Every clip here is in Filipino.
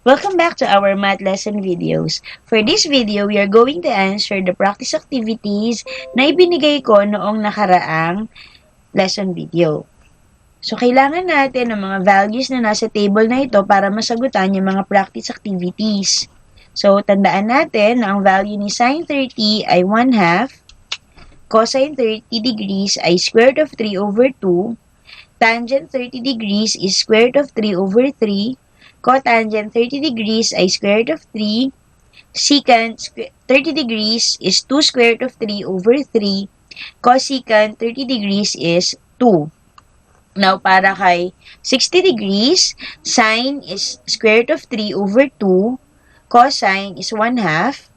Welcome back to our math lesson videos. For this video, we are going to answer the practice activities na ibinigay ko noong nakaraang lesson video. So, kailangan natin ng mga values na nasa table na ito para masagutan yung mga practice activities. So, tandaan natin na ang value ni sin 30 ay 1/2, cosine 30 degrees ay square root of 3 over 2, tangent 30 degrees is square root of 3 over 3, cotangent 30 degrees ay square root of 3, secant 30 degrees is 2 square root of 3 over 3, cosecant 30 degrees is 2. Now, para kay 60 degrees, sine is square root of 3 over 2, cosine is 1/2,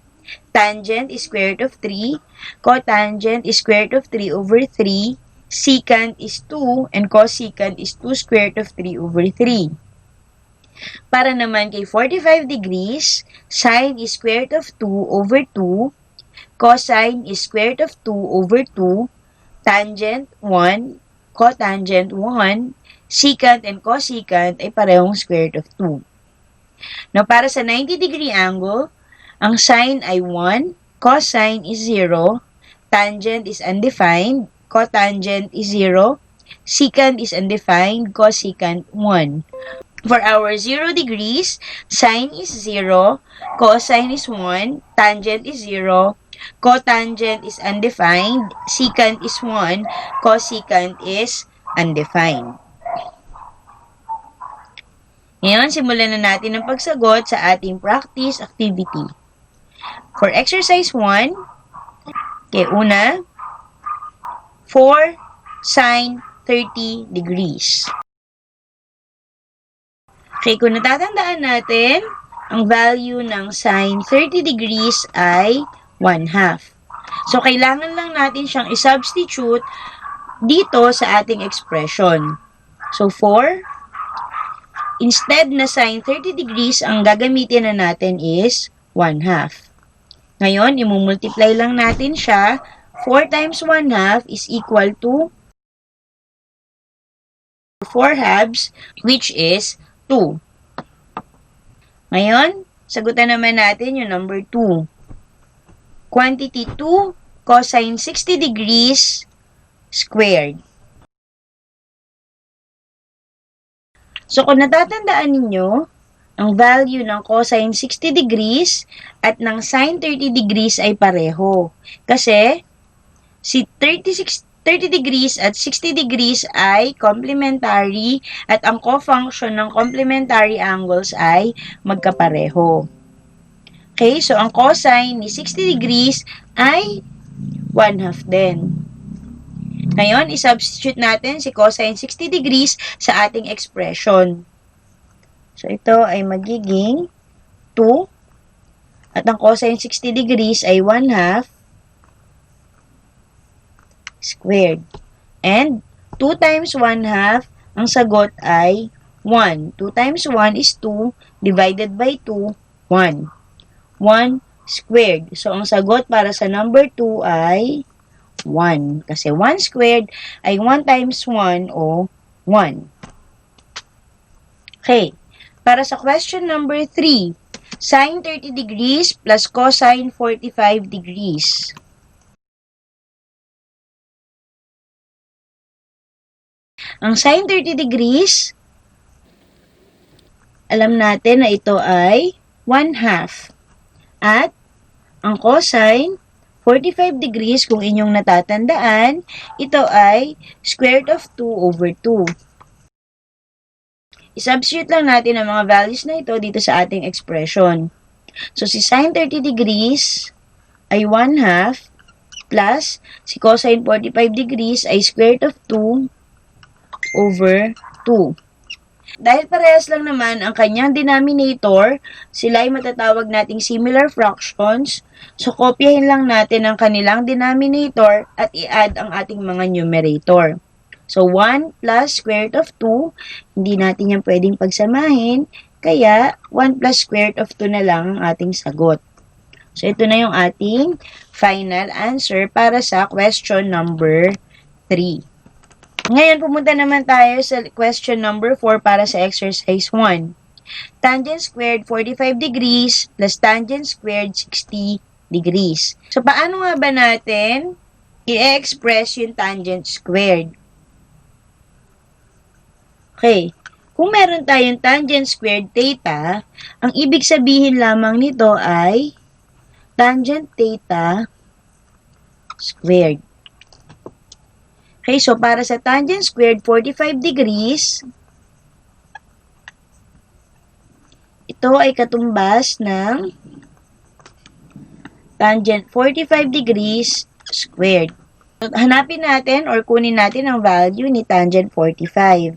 tangent is square root of 3, cotangent is square root of 3 over 3, secant is 2, and cosecant is 2 square root of 3 over 3. Para naman kay 45 degrees, sine is square root of 2 over 2, cosine is square root of 2 over 2, tangent 1, cotangent 1, secant and cosecant ay parehong square root of 2. Now, para sa 90 degree angle, ang sine ay 1, cosine is 0, tangent is undefined, cotangent is 0, secant is undefined, cosecant 1. For our 0 degrees, sine is 0, cosine is 1, tangent is 0, cotangent is undefined, secant is 1, cosecant is undefined. Ngayon, simulan na natin ang pagsagot sa ating practice activity. For exercise 1, una, 4 sine 30 degrees. Okay, kung natatandaan natin, ang value ng sine 30 degrees ay 1/2. So, kailangan lang natin siyang i-substitute dito sa ating expression. So, 4, instead na sine 30 degrees, ang gagamitin na natin is 1/2. Ngayon, imumultiply lang natin siya. 4 times 1/2 is equal to 4/2, which is 2. Ngayon, sagutan naman natin yung number 2. Quantity 2 cosine 60 degrees squared. So, kung natatandaan ninyo, ang value ng cosine 60 degrees at ng sine 30 degrees ay pareho. Kasi, si 30 degrees at 60 degrees ay complementary at ang cofunction ng complementary angles ay magkapareho. Okay, so ang cosine ni 60 degrees ay 1/2 din. Ngayon, isubstitute natin si cosine 60 degrees sa ating expression. So, ito ay magiging 2 at ang cosine 60 degrees ay 1/2 squared. And 2 times 1/2, ang sagot ay 1. 2 times 1 is 2, divided by 2, 1. 1 squared. So, ang sagot para sa number 2 ay 1. Kasi 1 squared ay 1 times 1 o 1. Okay. Para sa question number 3, sine 30 degrees plus cosine 45 degrees. Ang sine 30 degrees, alam natin na ito ay 1/2. At ang cosine 45 degrees, kung inyong natatandaan, ito ay square root of 2 over 2. I-substitute lang natin ang mga values na ito dito sa ating expression. So, si sine 30 degrees ay 1/2 plus si cosine 45 degrees ay square root of 2 over 2. Dahil parehas lang naman ang kanyang denominator, sila ay matatawag nating similar fractions. So, kopyahin lang natin ang kanilang denominator at i-add ang ating mga numerator. So, 1 plus square root of 2, hindi natin yan pwedeng pagsamahin, kaya 1 plus square root of 2 na lang ang ating sagot. So, ito na yung ating final answer para sa question number 3. Ngayon, pumunta naman tayo sa question number 4 para sa exercise 1. tangent squared 45 degrees plus tangent squared 60 degrees. So, paano nga ba natin i-express yung tangent squared? Okay. Kung meron tayong tangent squared theta, ang ibig sabihin lamang nito ay tangent theta squared. Okay, so para sa tangent squared 45 degrees, ito ay katumbas ng tangent 45 degrees squared. So, hanapin natin or kunin natin ang value ni tangent 45.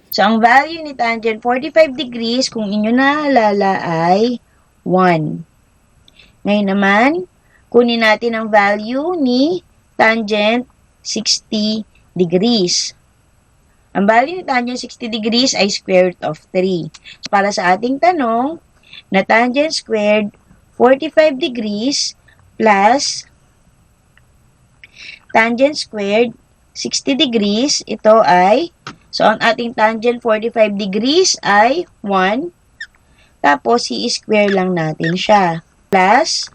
So, ang value ni tangent 45 degrees, kung inyo naalala, ay 1. Ngayon naman, kunin natin ang value ni tangent 60 degrees. Ang value ni tangent 60 degrees ay square root of 3. So, para sa ating tanong, na tangent squared 45 degrees plus tangent squared 60 degrees, ito ay, so ang ating tangent 45 degrees ay 1, tapos i-square lang natin siya. Plus,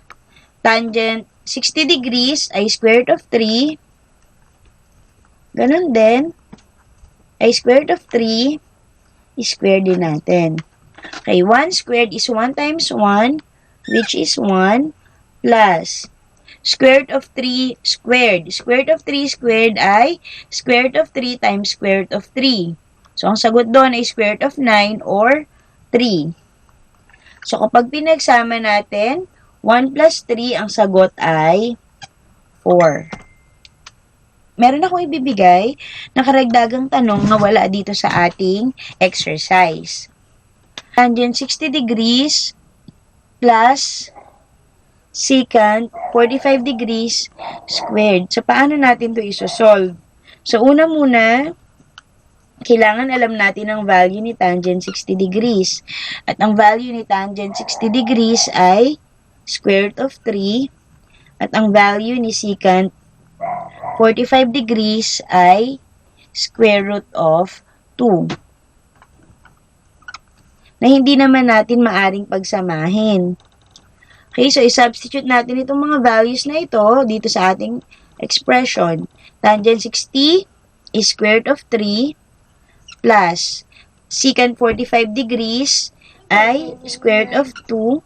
tangent 60 degrees ay square root of 3, ganun din, ay square root of 3, i-square din natin. Okay, 1 squared is 1 times 1, which is 1, plus square root of 3 squared. Square root of 3 squared ay square root of 3 times square root of 3. So, ang sagot doon ay square root of 9 or 3. So, kapag pinagsama natin, 1 plus 3, ang sagot ay 4. Meron akong ibibigay na karagdagang tanong na wala dito sa ating exercise. Tangent 60 degrees plus secant 45 degrees squared. So, paano natin ito isosolve? So, una muna, kailangan alam natin ang value ni tangent 60 degrees. At ang value ni tangent 60 degrees ay square root of 3. At ang value ni secant 45 degrees ay square root of 2. Na hindi naman natin maaring pagsamahin. Okay, so i-substitute natin itong mga values na ito dito sa ating expression. Tangent 60 is square root of 3 plus secant 45 degrees ay square root of 2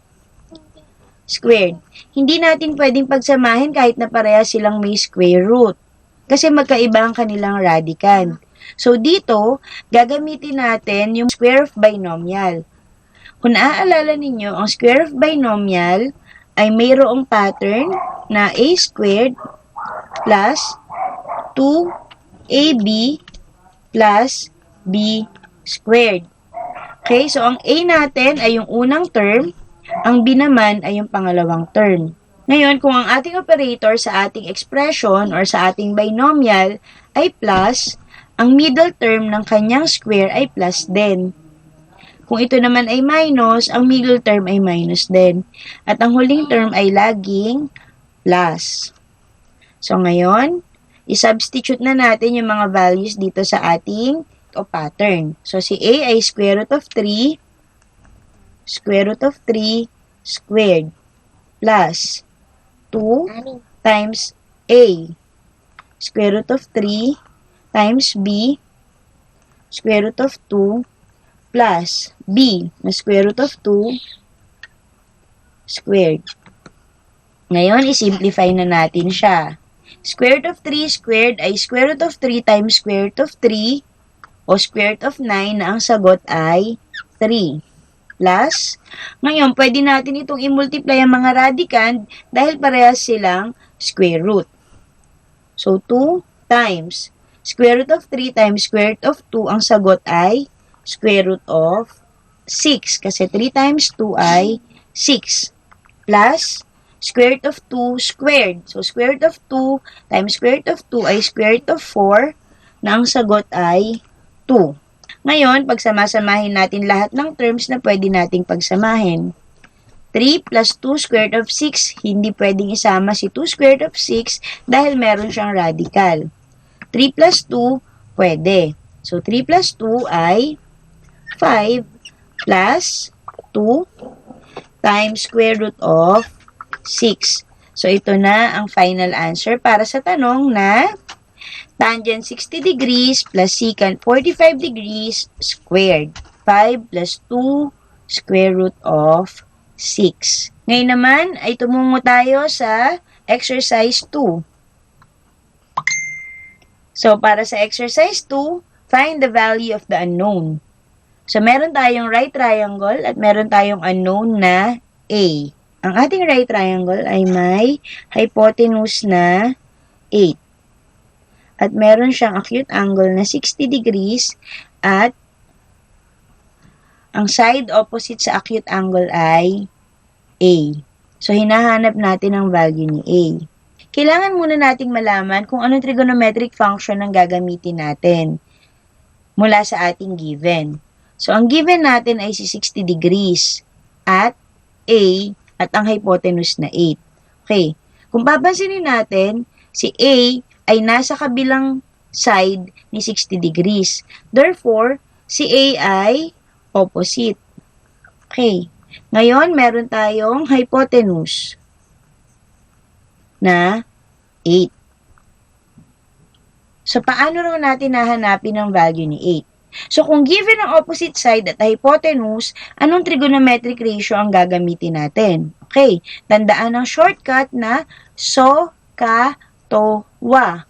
squared. Hindi natin pwedeng pagsamahin kahit na parehas silang may square root kasi magkaiba ang kanilang radican. So, dito, gagamitin natin yung square of binomial. Kung naaalala ninyo, ang square of binomial ay mayroong pattern na a squared plus 2ab plus b squared. Okay, so ang a natin ay yung unang term, ang b naman ay yung pangalawang term. Ngayon, kung ang ating operator sa ating expression or sa ating binomial ay plus, ang middle term ng kanyang square ay plus din. Kung ito naman ay minus, ang middle term ay minus din. At ang huling term ay laging plus. So, ngayon, i-substitute na natin yung mga values dito sa ating pattern. So, si a ay square root of 3 squared plus 2 times a square root of 3 times b square root of 2 plus b na square root of 2 squared. Ngayon, i-simplify na natin siya. Square root of 3 squared ay square root of 3 times square root of 3 o square root of 9 na ang sagot ay 3. Plus, ngayon, pwede natin itong i-multiply ang mga radicand dahil parehas silang square root. So, 2 times square root of 3 times square root of 2, ang sagot ay square root of 6. Kasi 3 times 2 ay 6. Plus, square root of 2 squared. So, square root of 2 times square root of 2 ay square root of 4 na ang sagot ay 2. Ngayon, pagsama-samahin natin lahat ng terms na pwede nating pagsamahin. 3 plus 2 square root of 6, hindi pwedeng isama si 2 square root of 6 dahil meron siyang radical. 3 plus 2, pwede. So, 3 plus 2 ay 5 plus 2 times square root of 6. So, ito na ang final answer para sa tanong na tangent 60 degrees plus secant 45 degrees squared. 5 plus 2 square root of 6. Ngayon naman ay tumungo tayo sa exercise 2. So, para sa exercise 2, find the value of the unknown. So, meron tayong right triangle at meron tayong unknown na A. Ang ating right triangle ay may hypotenuse na 8. At meron siyang acute angle na 60 degrees at ang side opposite sa acute angle ay A. So, hinahanap natin ang value ni A. Kailangan muna nating malaman kung anong trigonometric function ang gagamitin natin mula sa ating given. So, ang given natin ay si 60 degrees at A at ang hypotenuse na 8. Okay. Kung papansinin natin, si A ay nasa kabilang side ni 60 degrees. Therefore, si A ay opposite. Okay. Ngayon, meron tayong hypotenuse na 8. So, paano rin natin nahanapin ang value ni 8? So, kung given ang opposite side at hypotenuse, anong trigonometric ratio ang gagamitin natin? Okay, tandaan ang shortcut na SO, Ka, To, Wa.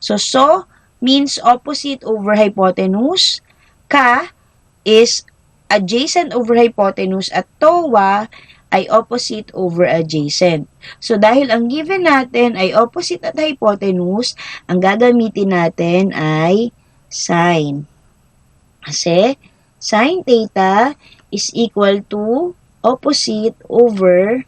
So, SO means opposite over hypotenuse. Ka is adjacent over hypotenuse at To, Wa ay opposite over adjacent. So, dahil ang given natin ay opposite at hypotenuse, ang gagamitin natin ay sine. Kasi, sine theta is equal to opposite over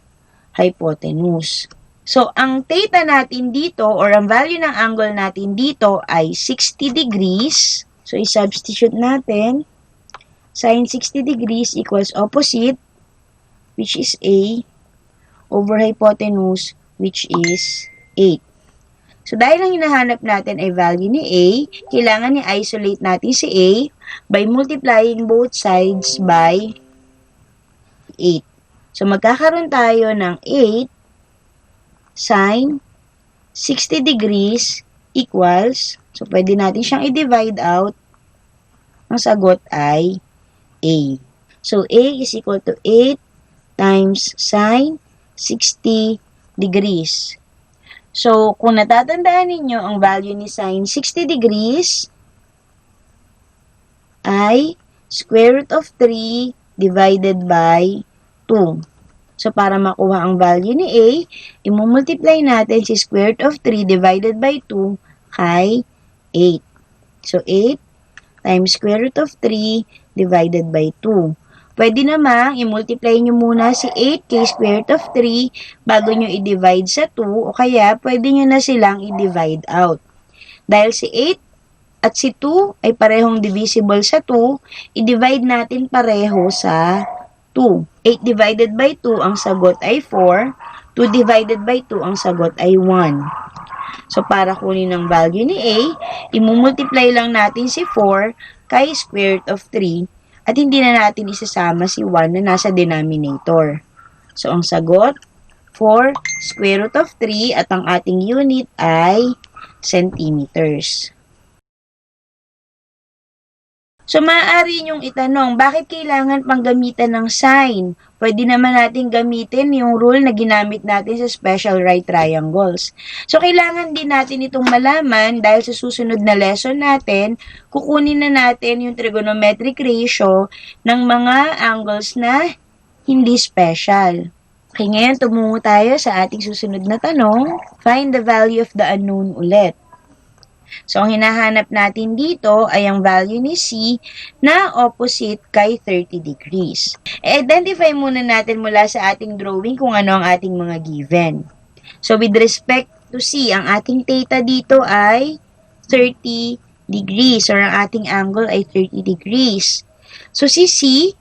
hypotenuse. So, ang theta natin dito or ang value ng angle natin dito ay 60 degrees. So, i-substitute natin. Sine 60 degrees equals opposite, which is A, over hypotenuse, which is 8. So, dahil ang hinahanap natin ay value ni A, kailangan i-isolate natin si A by multiplying both sides by 8. So, magkakaroon tayo ng 8 sine 60 degrees equals, so pwede natin siyang i-divide out, ang sagot ay A. So, A is equal to 8 times sine 60 degrees. So, kung natatandaan ninyo, ang value ni sine 60 degrees ay square root of 3 divided by 2. So, para makuha ang value ni A, imumultiply natin si square root of 3 divided by 2 kay 8. So, 8 times square root of 3 divided by 2. Pwede namang i-multiply nyo muna si 8 kay square root of 3 bago nyo i-divide sa 2 o kaya pwede nyo na silang i-divide out. Dahil si 8 at si 2 ay parehong divisible sa 2, i-divide natin pareho sa 2. 8 divided by 2, ang sagot ay 4. 2 divided by 2, ang sagot ay 1. So, para kunin ang value ni A, i-multiply lang natin si 4 kay square root of 3 at hindi na natin isasama si 1 na nasa denominator. So, ang sagot, 4 square root of 3 at ang ating unit ay centimeters. So, maaari niyong itanong, bakit kailangan pang gamitan ng sine? Pwede naman natin gamitin yung rule na ginamit natin sa special right triangles. So, kailangan din natin itong malaman dahil sa susunod na lesson natin, kukunin na natin yung trigonometric ratio ng mga angles na hindi special. Okay, ngayon tumungo tayo sa ating susunod na tanong. Find the value of the unknown ulit. So, ang hinahanap natin dito ay ang value ni C na opposite kay 30 degrees. I-identify muna natin mula sa ating drawing kung ano ang ating mga given. So, with respect to C, ang ating theta dito ay 30 degrees or ang ating angle ay 30 degrees. So, si C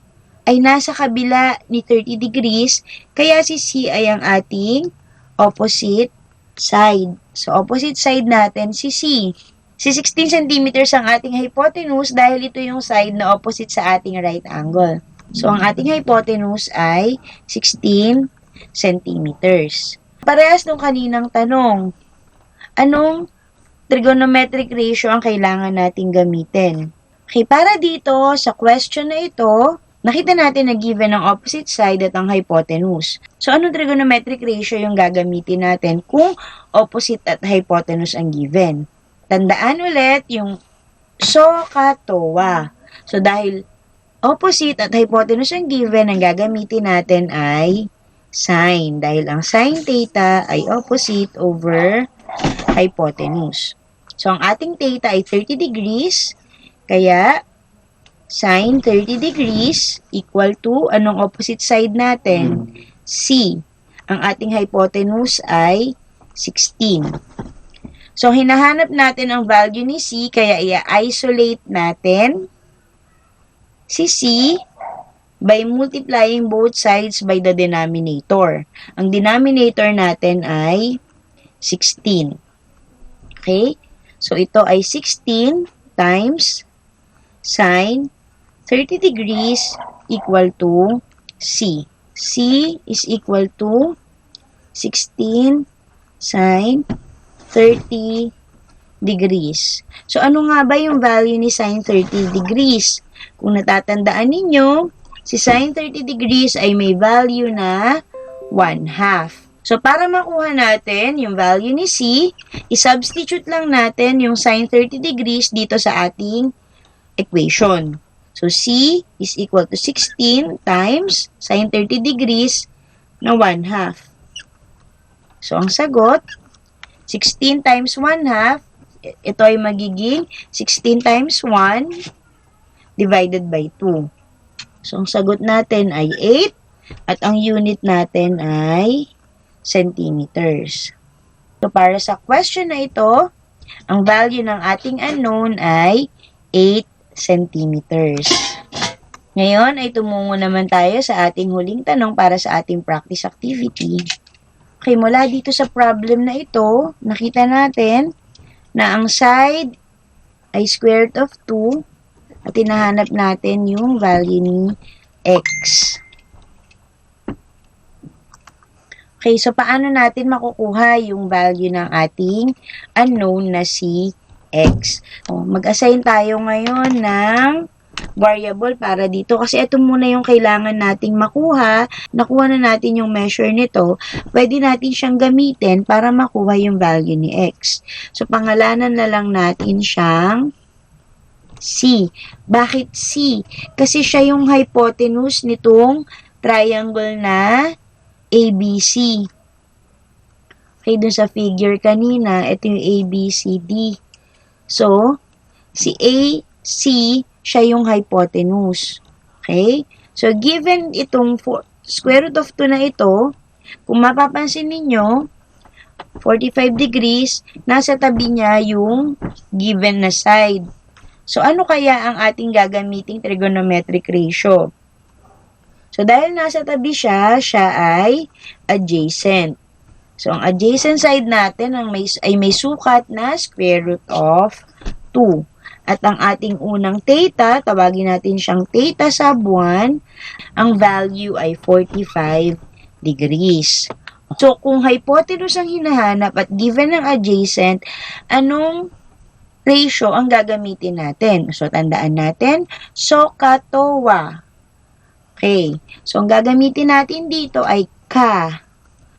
ay nasa kabila ni 30 degrees, kaya si C ay ang ating opposite side. So, opposite side natin si C. Si 16 centimeters ang ating hypotenuse dahil ito yung side na opposite sa ating right angle. So, ang ating hypotenuse ay 16 centimeters. Parehas nung kaninang tanong, anong trigonometric ratio ang kailangan nating gamitin? Okay, para dito sa question na ito, nakita natin na given ang opposite side at ang hypotenuse. So, anong trigonometric ratio yung gagamitin natin kung opposite at hypotenuse ang given? Tandaan ulit yung SOHCAHTOA. So, dahil opposite at hypotenuse ang given, ang gagamitin natin ay sine. Dahil ang sine theta ay opposite over hypotenuse. So, ang ating theta ay 30 degrees. Kaya, sine 30 degrees equal to, anong opposite side natin? C. Ang ating hypotenuse ay 16. So, hinahanap natin ang value ni C, kaya i-isolate natin si C by multiplying both sides by the denominator. Ang denominator natin ay 16. Okay? So, ito ay 16 times sine 30 degrees equal to C. C is equal to 16 sine 30 degrees. So, ano nga ba yung value ni sine 30 degrees? Kung natatandaan ninyo, si sine 30 degrees ay may value na 1/2. So, para makuha natin yung value ni C, i-substitute lang natin yung sine 30 degrees dito sa ating equation. So, C is equal to 16 times sine 30 degrees na 1/2. So, ang sagot, 16 times 1/2, ito ay magiging 16 times 1 divided by 2. So, ang sagot natin ay 8 at ang unit natin ay centimeters. So, para sa question na ito, ang value ng ating unknown ay 8 centimeters. Ngayon ay tumungo naman tayo sa ating huling tanong para sa ating practice activity. Okay, mula dito sa problem na ito, nakita natin na ang side ay square root of 2 at hinahanap natin yung value ni x. Okay, so paano natin makukuha yung value ng ating unknown na si x? Mag-assign tayo ngayon ng variable para dito kasi ito muna yung kailangan nating makuha. Nakuha na natin yung measure nito. Pwede natin siyang gamitin para makuha yung value ni x. So, pangalanan na lang natin siyang C. Bakit C? Kasi siya yung hypotenuse nitong triangle na ABC. Okay, dun sa figure kanina, ito yung ABCD. So, si AC, siya yung hypotenuse. Okay? So, given itong square root of 2 na ito, kung mapapansin ninyo, 45 degrees, nasa tabi niya yung given na side. So, ano kaya ang ating gagamiting trigonometric ratio? So, dahil nasa tabi siya ay adjacent. So, ang adjacent side natin ay may sukat na square root of 2. At ang ating unang theta, tawagin natin siyang theta sub 1, ang value ay 45 degrees. So, kung hypotenuse ang hinahanap at given ang adjacent, anong ratio ang gagamitin natin? So, tandaan natin, SOHCAHTOA. Okay. So, ang gagamitin natin dito ay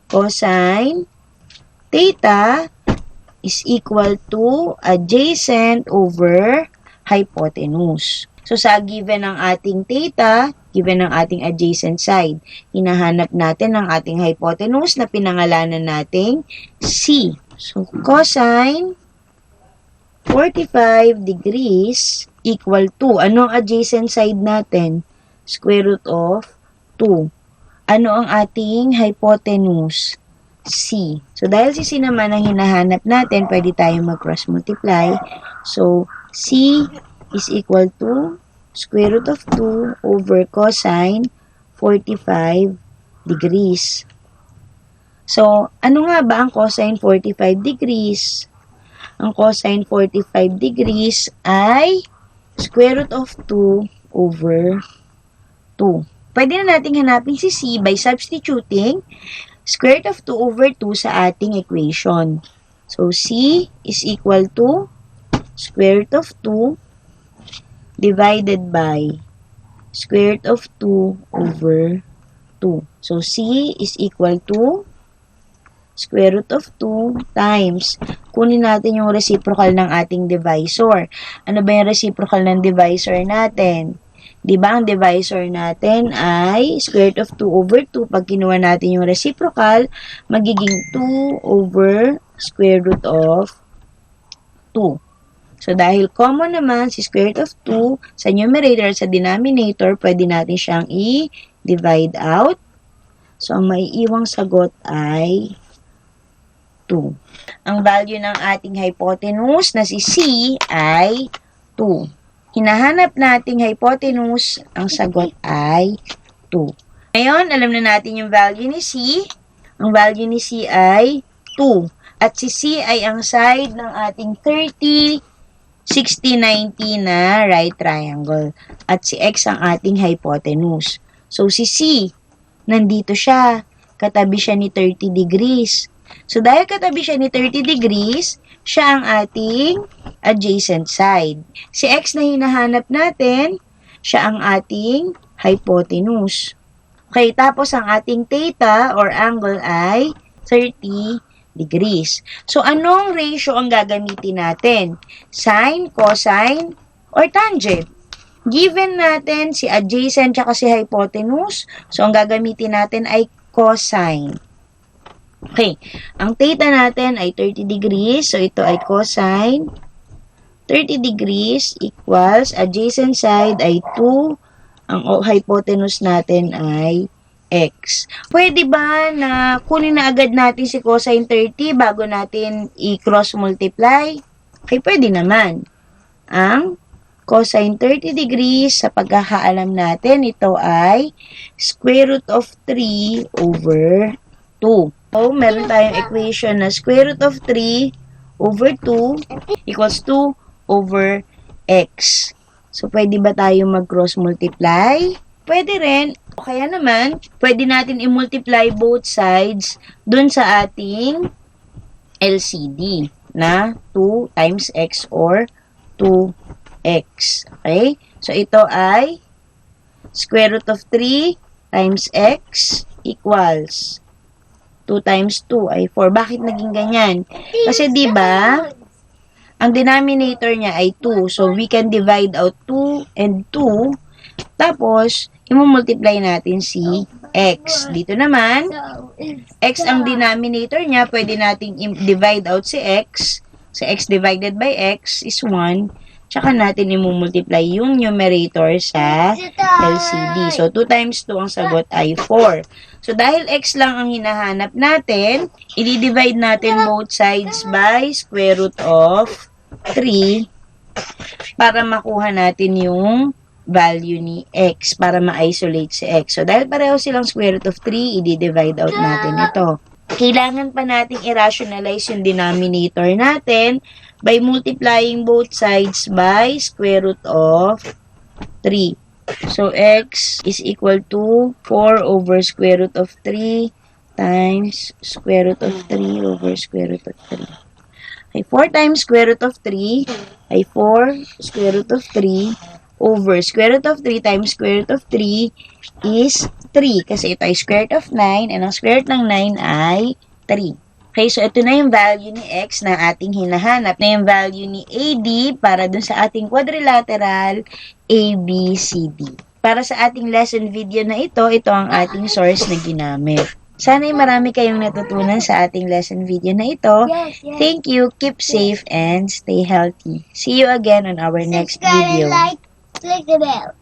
cosine theta is equal to adjacent over hypotenuse. So, sa given ng ating theta, given ng ating adjacent side, hinahanap natin ang ating hypotenuse na pinangalanan nating C. So, cosine 45 degrees equal to, anong adjacent side natin? Square root of 2. Ano ang ating hypotenuse? C. So, dahil si C naman ang hinahanap natin, pwede tayong mag-cross multiply. So, C is equal to square root of 2 over cosine 45 degrees. So, ano nga ba ang cosine 45 degrees? ang cosine 45 degrees ay square root of 2 over 2. Pwede na nating hanapin si C by substituting square root of 2 over 2 sa ating equation. So, C is equal to square root of 2 divided by square root of 2 over 2. So, C is equal to square root of 2 times. Kunin natin yung reciprocal ng ating divisor. Ano ba yung reciprocal ng divisor natin? Diba ang divisor natin ay square root of 2 over 2. Pag kinuha natin yung reciprocal, magiging 2 over square root of 2. So, dahil common naman si square root of 2 sa numerator at sa denominator, pwede natin siyang i-divide out. So, ang maiiwang sagot ay 2. Ang value ng ating hypotenuse na si C ay 2. Hinahanap nating hypotenuse, ang sagot ay 2. Ngayon, alam na natin yung value ni C. Ang value ni C ay 2. At si C ay ang side ng ating 30, 60, 90 na right triangle. At si X ang ating hypotenuse. So, si C, nandito siya. Katabi siya ni 30 degrees. So, dahil katabi siya ni 30 degrees, siya ang ating adjacent side. Si X na hinahanap natin, siya ang ating hypotenuse. Okay, tapos ang ating theta or angle ay 30 degrees. So, anong ratio ang gagamitin natin? Sine, cosine, or tangent? Given natin si adjacent at si hypotenuse, so ang gagamitin natin ay cosine. Okay, ang theta natin ay 30 degrees, so ito ay cosine 30 degrees equals adjacent side ay 2, ang hypotenuse natin ay X. Pwede ba na kunin na agad natin si cosine 30 bago natin i-cross multiply? Okay, pwede naman. Ang cosine 30 degrees, sa pagkakaalam natin, ito ay square root of 3 over 2. So, meron tayong equation na square root of 3 over 2 equals 2 over X. So, pwede ba tayo mag-cross multiply? Pwede rin. O kaya naman, pwede natin i-multiply both sides dun sa ating LCD na 2 times X or 2X. Okay? So, ito ay square root of 3 times X equals 2 times 2 ay 4. Bakit naging ganyan? Kasi, di ba, ang denominator niya ay 2. So, we can divide out 2 and 2. Tapos, i-multiply natin si X. Dito naman, X ang denominator niya. Pwede nating divide out si X. So, X divided by X is 1. Tsaka natin i-multiply yung numerator sa LCD. So, 2 times 2 ang sagot ay 4. So, dahil X lang ang hinahanap natin, i-divide natin both sides by square root of 3 para makuha natin yung value ni X, para ma-isolate si X. So, dahil pareho silang square root of 3, i-divide out natin ito. Kailangan pa nating i-rationalize yung denominator natin by multiplying both sides by square root of 3. So, X is equal to 4 over square root of 3 times square root of 3 over square root of 3. Okay, 4 times square root of 3 ay 4 square root of 3 over square root of 3 times square root of 3 is 3. Kasi ito ay square root of 9 and ang square root ng 9 ay 3. Okay, so ito na yung value ni X na ating hinahanap. Na yung value ni AD para dun sa ating quadrilateral ABCD. Para sa ating lesson video na ito ang ating source na ginamit. Sana'y marami kayong natutunan sa ating lesson video na ito. Thank you, keep safe, and stay healthy. See you again on our next video. Subscribe, like, click the bell.